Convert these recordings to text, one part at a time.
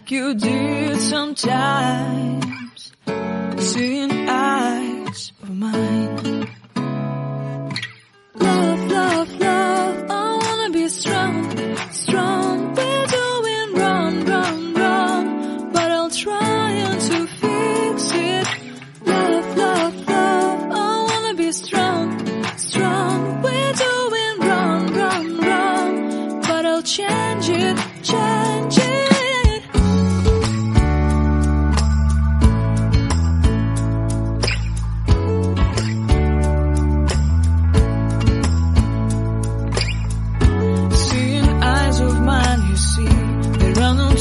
like you did sometimes, seeing eyes of mine. Love, love, love, I wanna be strong, strong. We're doing wrong, wrong, wrong, but I'll try to fix it. Love, love, love, I wanna be strong, strong. We're doing wrong, wrong, wrong, but I'll change it, change it.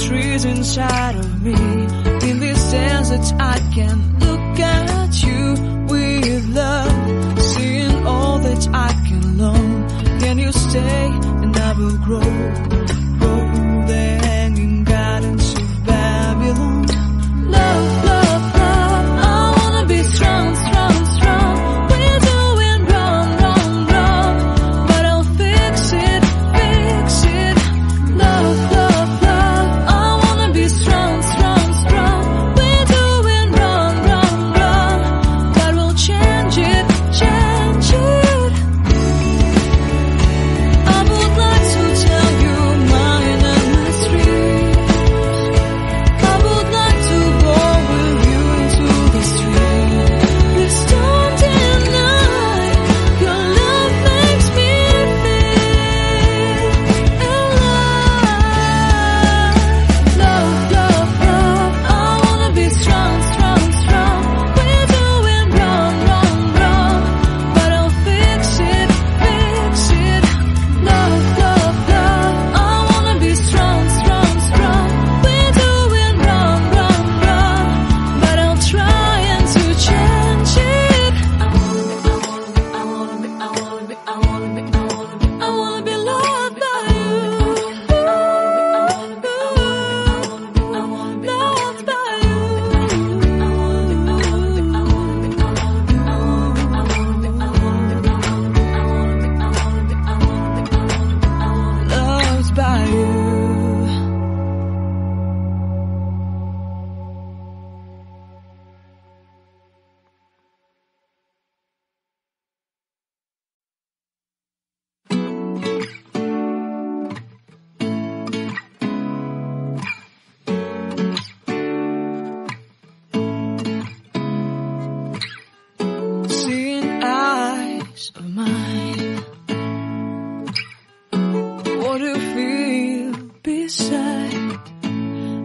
Trees inside of me, in this sense that I can look at you with love, seeing all that I can learn. Can you stay and I will grow, grow the hanging gardens of Babylon. Love, love, love, I wanna be strong, strong, strong. We're doing wrong, wrong, wrong, but I'll fix it, fix it. Love, love, love, strong, strong, strong. We're doing wrong, wrong, wrong, but we'll change it, change it. I would like to tell you mine and my streets. I would like to go with you into the street. Please don't deny your love makes me feel alive. Love, love, love, I wanna be strong, strong, strong. We're doing wrong, wrong, wrong, but I'll fix it, fix it. Love, love, love, I wanna be strong, strong, strong. We're doing wrong, wrong, wrong, but I'll try to change it. I wanna be loved by you. Loved by you. Loved by you. Seeing eyes of mine, what do you feel beside?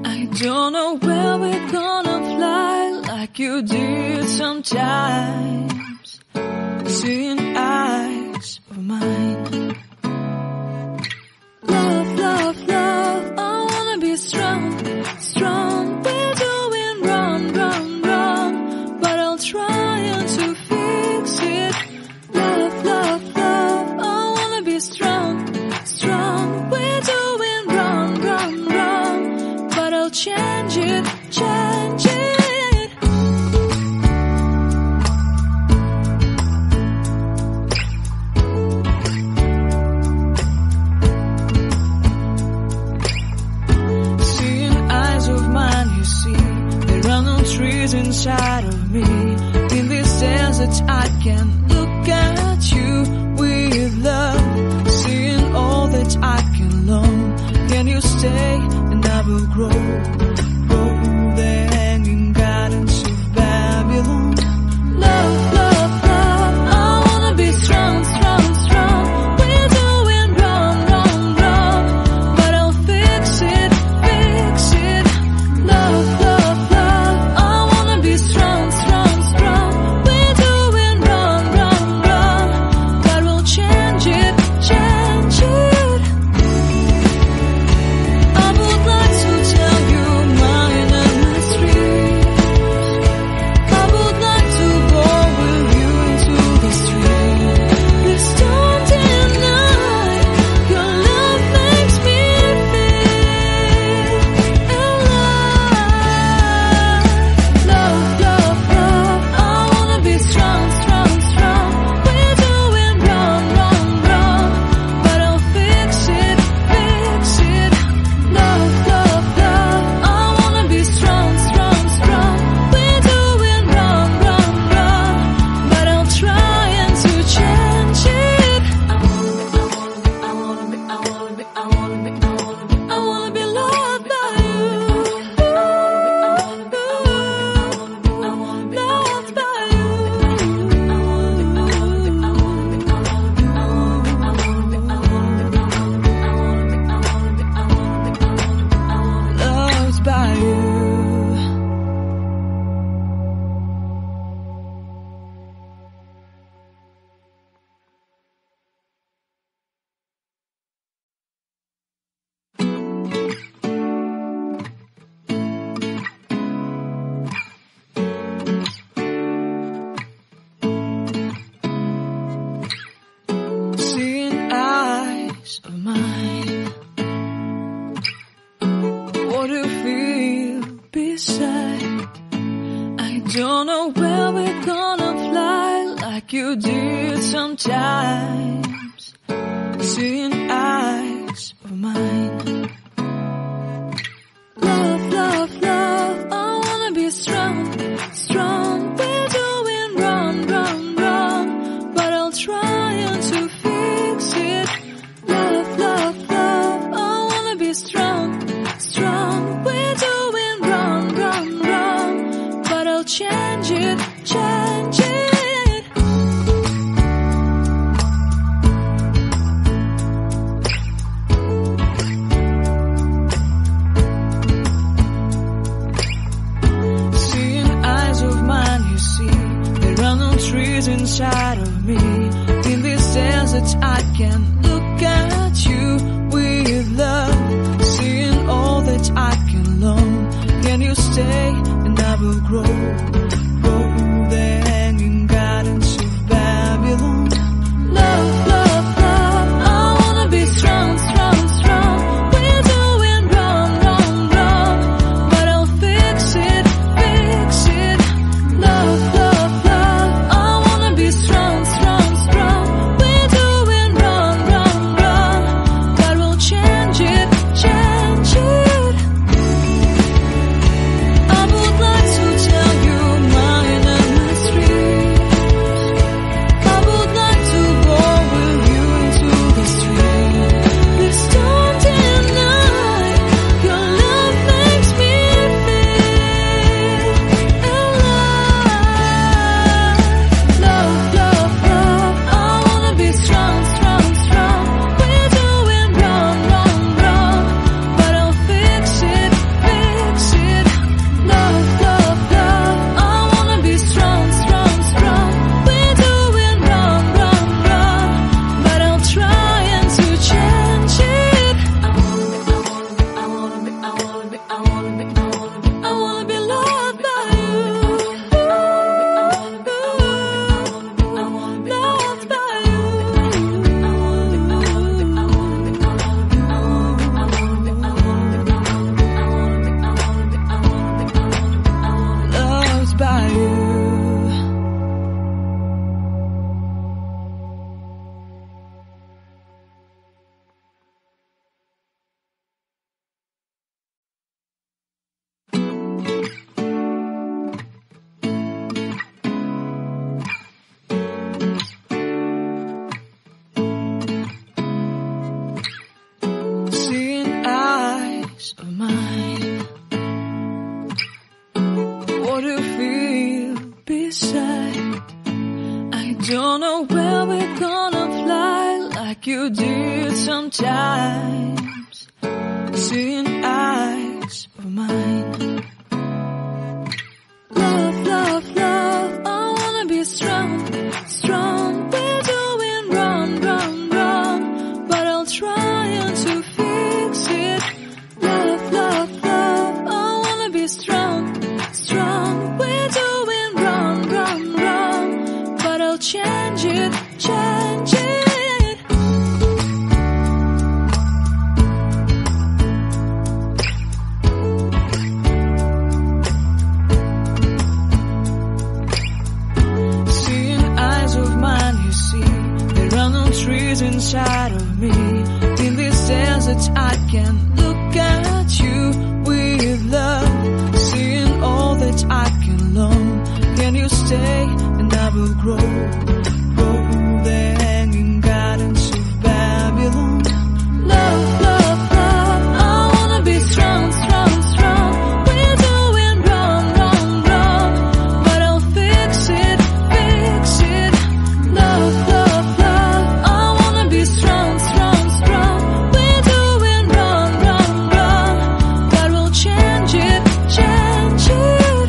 I don't know where we're gonna fly like you did sometimes, seeing eyes of mine. Love, love, love, I wanna be strong, strong. We're doing wrong, wrong, wrong, but I'll try to fix it. Love, love, love, I wanna be strong, strong. We're doing wrong, wrong, wrong, but I'll change it, change it. Seeing eyes of mine, you see, there are no trees inside of me. In this sense that I can look at you with love, seeing all that I can learn. Can you stay and I will grow, grow the hanging gardens of Babylon. Love, love, love, I wanna be strong, strong, strong. We're doing wrong, wrong, wrong, but I'll fix it, fix it. Love, love, love, I wanna be strong, strong, strong. We're doing wrong, wrong, wrong, but we'll change it, change it. I would like to tell you like you did sometimes. Seeing eyes of mine. Love, love, love, I wanna be strong, strong. We're doing wrong, wrong, wrong, but I'll try to fix it. Love, love, love, I wanna be strong, strong. We're doing wrong, wrong, wrong, but I'll change it, change it. Trees inside of me. In this desert I can look at you with love. Seeing all that I can learn. Can you stay and I will grow? Grow the hanging gardens of Babylon. Love, love, love, I wanna be strong, strong, strong. We're doing wrong, wrong, wrong, but I'll fix it, fix it. Love, love, strong, strong, strong. We're doing wrong, wrong, wrong, but we'll change it, change it. I would like to tell you mine and my streets. I would like to go with you into the street. Please don't deny your love makes me feel alive. Love, love, love, I wanna be strong, strong, strong. We're doing wrong, wrong, wrong, but I'll fix it, fix it. Love, love, love, I wanna be strong, strong, strong. We're doing wrong, wrong, wrong, but I'll try and to change it. I wanna be loved by you. Loved by you. Loved by you. Seeing eyes of mine. What do you feel beside? I don't know where we're gonna fly like you did sometimes. Seeing eyes of mine. Love, love, love, I wanna be strong, strong. We're doing wrong, wrong, wrong, but I'll try to fix it. Love, love, love, I wanna be strong, strong. We're doing wrong, wrong, wrong, but I'll change it, change it. Seeing eyes of mine, you see, there are no trees inside of me. In this desert I can look at you with love. Seeing all that I can learn. Can you stay and I will grow? Grow the hanging gardens of Babylon. Love, love, love, I wanna be strong, strong, strong. We're doing wrong, wrong, wrong, but I'll fix it, fix it. Love, love, love, I wanna be strong, strong, strong. We're doing wrong, wrong, wrong, but we'll change it, change it.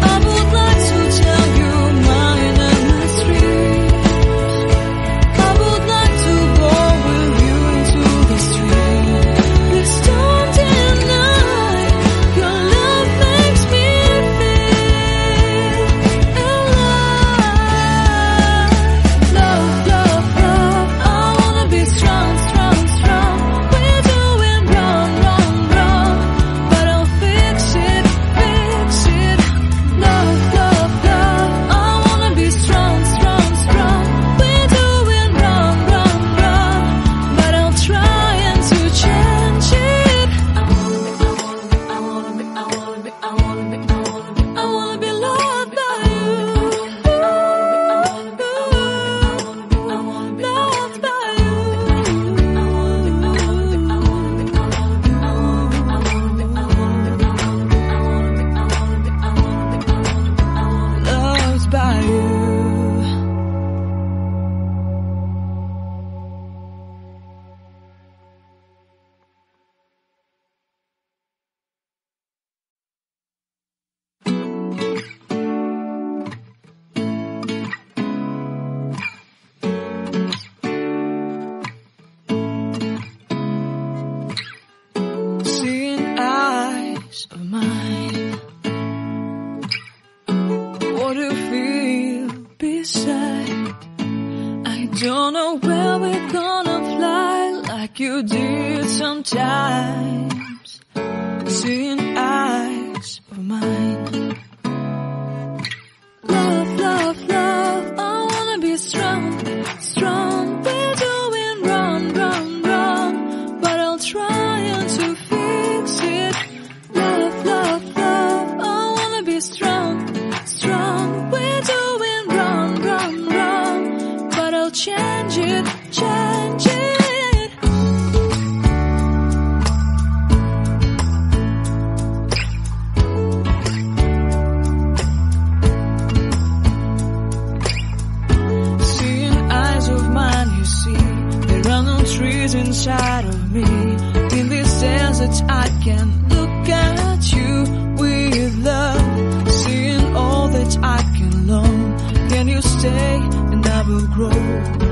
I would like to tell you Don't know where we're gonna fly like you did sometimes. Seeing eyes of mine. Love, love, love, I wanna be strong, strong. We're doing wrong, wrong, wrong, but I'll try to fix it. Love, love, love, I wanna be strong, strong. We're doing wrong, wrong, wrong, but I'll change it, change it. Trees inside of me. In this desert I can look at you with love. Seeing all that I can learn. Can you stay and I will grow?